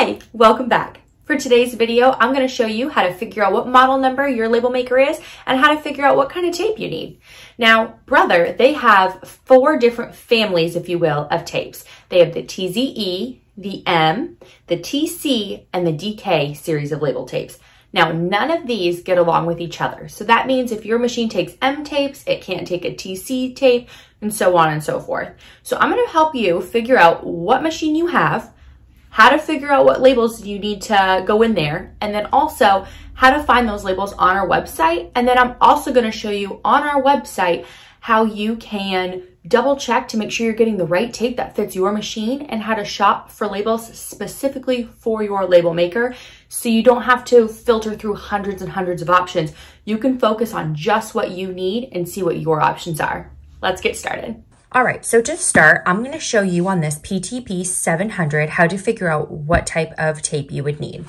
Hi, welcome back. For today's video, I'm going to show you how to figure out what model number your label maker is and how to figure out what kind of tape you need. Now, Brother, they have 4 different families, if you will, of tapes. They have the TZE, the M, the TC, and the DK series of label tapes. Now, none of these get along with each other. So that means if your machine takes M tapes, it can't take a TC tape, and so on and so forth. So I'm going to help you figure out what machine you have, how to figure out what labels you need to go in there, and then also how to find those labels on our website. And then I'm also going to show you on our website how you can double check to make sure you're getting the right tape that fits your machine, and how to shop for labels specifically for your label maker so you don't have to filter through hundreds and hundreds of options. You can focus on just what you need and see what your options are. Let's get started. All right, so to start, I'm going to show you on this PTP 700 how to figure out what type of tape you would need.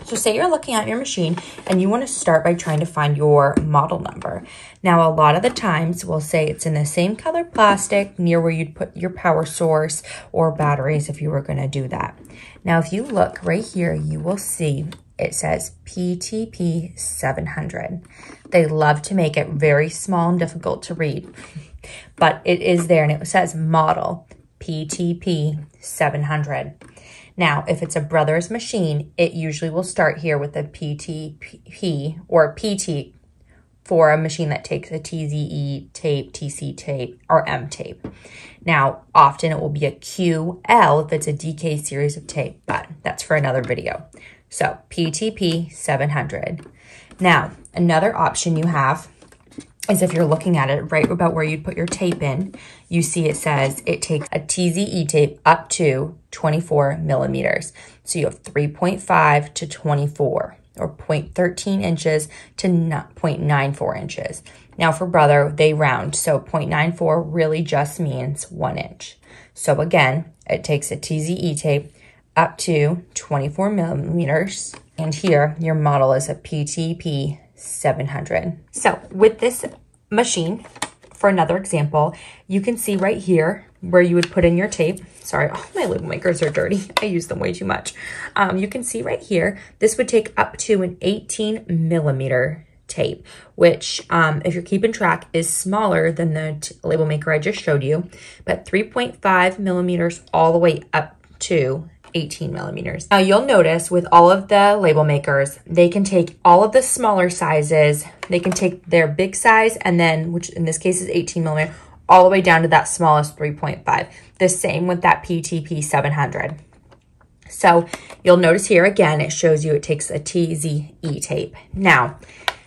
So say you're looking at your machine and you want to start by trying to find your model number. Now, a lot of the times we'll say it's in the same color plastic near where you'd put your power source or batteries if you were going to do that. Now, if you look right here, you will see it says PTP 700. They love to make it very small and difficult to read, but it is there, and it says model PTP 700. Now, if it's a Brother's machine, it usually will start here with a PTP or PT for a machine that takes a TZE tape, TC tape, or M tape. Now, often it will be a QL if it's a DK series of tape, but that's for another video. So, PTP 700. Now, another option you have is if you're looking at it right about where you'd put your tape in, you see it says it takes a TZE tape up to 24 millimeters. So you have 3.5 to 24, or 0.13 inches to 0.94 inches. Now for Brother, they round, so 0.94 really just means 1 inch. So again, it takes a TZE tape up to 24 millimeters, and here your model is a PTP 700. So with this machine, for another example, you can see right here where you would put in your tape. Sorry, all my label makers are dirty. I use them way too much. You can see right here, this would take up to an 18 millimeter tape, which if you're keeping track is smaller than the label maker I just showed you, but 3.5 millimeters all the way up to 18 millimeters. Now you'll notice with all of the label makers, they can take all of the smaller sizes, they can take their big size and then, which in this case is 18 millimeter, all the way down to that smallest 3.5. The same with that PTP 700. So you'll notice here again, it shows you it takes a TZE tape. Now,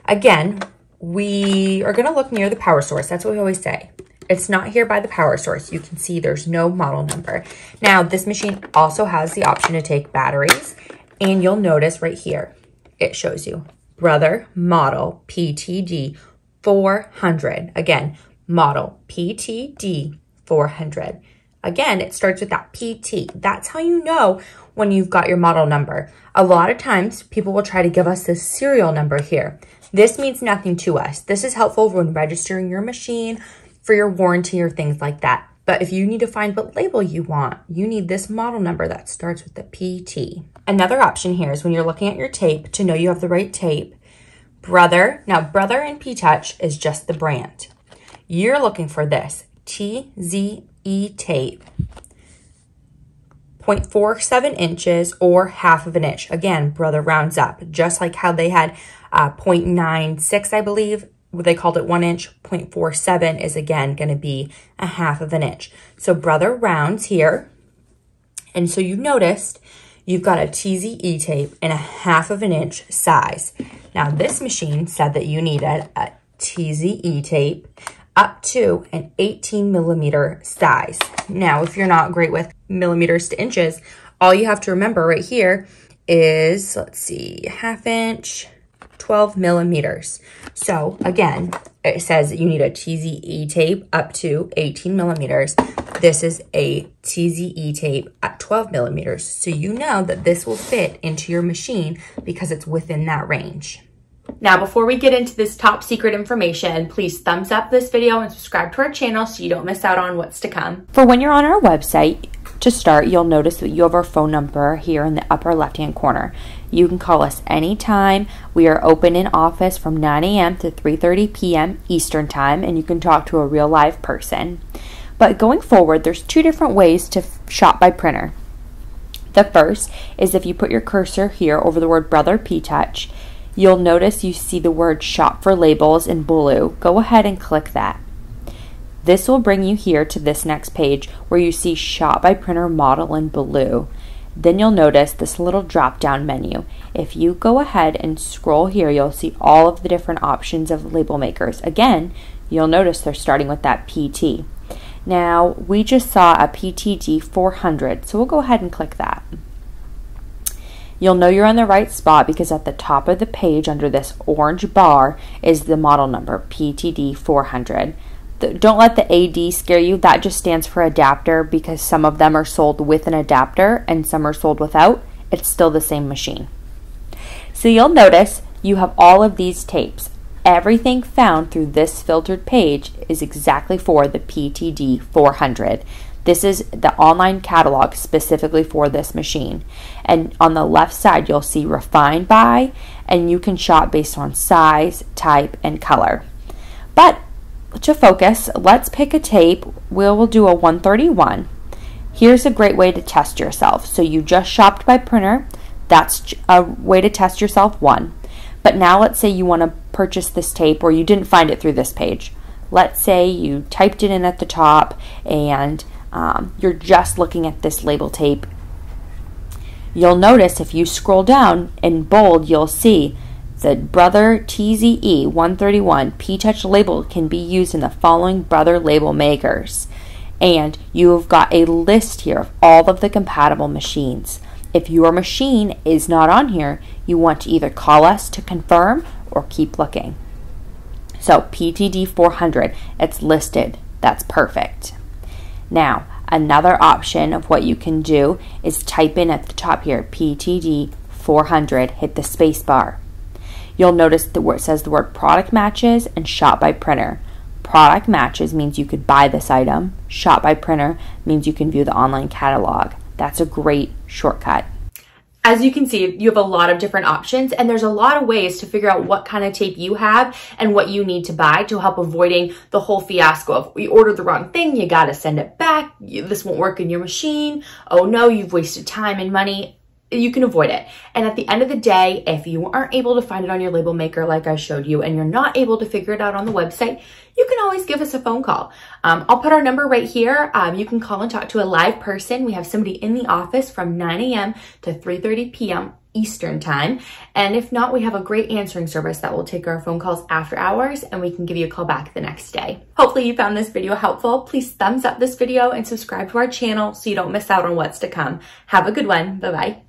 again, we are gonna look near the power source. That's what we always say. It's not here by the power source. You can see there's no model number. Now, this machine also has the option to take batteries, and you'll notice right here, it shows you Brother model PTD 400. Again, model PTD 400. Again, it starts with that PT. That's how you know when you've got your model number. A lot of times, people will try to give us this serial number here. This means nothing to us. This is helpful when registering your machine, for your warranty or things like that. But if you need to find what label you want, you need this model number that starts with the PT. Another option here is when you're looking at your tape to know you have the right tape. Brother, now Brother and PTouch is just the brand. You're looking for this TZE tape, 0.47 inches or half of an inch. Again, Brother rounds up, just like how they had 0.96, I believe. They called it 1 inch. 0.47 is again going to be a half of an inch. So Brother rounds here. And so you've noticed you've got a TZE tape in a half of an inch size. Now this machine said that you needed a TZE tape up to an 18 millimeter size. Now, if you're not great with millimeters to inches, all you have to remember right here is, let's see, half inch, 12 millimeters. So again, it says that you need a TZE tape up to 18 millimeters. This is a TZE tape at 12 millimeters. So you know that this will fit into your machine because it's within that range. Now, before we get into this top secret information, please thumbs up this video and subscribe to our channel so you don't miss out on what's to come. For when you're on our website, To start, you'll notice that you have our phone number here in the upper left-hand corner. You can call us anytime. We are open in office from 9 a.m. to 3:30 p.m. Eastern Time, and you can talk to a real live person. But going forward, there's two different ways to shop by printer. The first is if you put your cursor here over the word Brother P-Touch, you'll notice you see the word Shop for Labels in blue. Go ahead and click that. This will bring you here to this next page where you see Shop by Printer Model in blue. Then you'll notice this little drop-down menu. If you go ahead and scroll here, you'll see all of the different options of label makers. Again, you'll notice they're starting with that PT. Now, we just saw a PTD 400, so we'll go ahead and click that. You'll know you're on the right spot because at the top of the page under this orange bar is the model number, PTD 400. Don't let the AD scare you. That just stands for adapter because some of them are sold with an adapter and some are sold without. It's still the same machine. So you'll notice you have all of these tapes. Everything found through this filtered page is exactly for the PTD 400. This is the online catalog specifically for this machine. And on the left side, you'll see Refined By, and you can shop based on size, type, and color. But to focus, let's pick a tape. We'll do a 131. Here's a great way to test yourself. So you just shopped by printer. That's a way to test yourself, one. But now let's say you want to purchase this tape or you didn't find it through this page. Let's say you typed it in at the top and you're just looking at this label tape. You'll notice if you scroll down in bold, you'll see the Brother TZE 131 P-Touch label can be used in the following Brother label makers. And you've got a list here of all of the compatible machines. If your machine is not on here, you want to either call us to confirm or keep looking. So PTD 400, it's listed. That's perfect. Now, another option of what you can do is type in at the top here, PTD 400, hit the space bar. You'll notice that where it says the word product matches and shop by printer. Product matches means you could buy this item. Shop by printer means you can view the online catalog. That's a great shortcut. As you can see, you have a lot of different options and there's a lot of ways to figure out what kind of tape you have and what you need to buy to help avoiding the whole fiasco of we ordered the wrong thing, you got to send it back, this won't work in your machine, oh no, you've wasted time and money. You can avoid it. And at the end of the day, if you aren't able to find it on your label maker like I showed you and you're not able to figure it out on the website, you can always give us a phone call. I'll put our number right here. You can call and talk to a live person. We have somebody in the office from 9 a.m. to 3:30 p.m. Eastern Time. And if not, we have a great answering service that will take our phone calls after hours and we can give you a call back the next day. Hopefully you found this video helpful. Please thumbs up this video and subscribe to our channel so you don't miss out on what's to come. Have a good one. Bye-bye.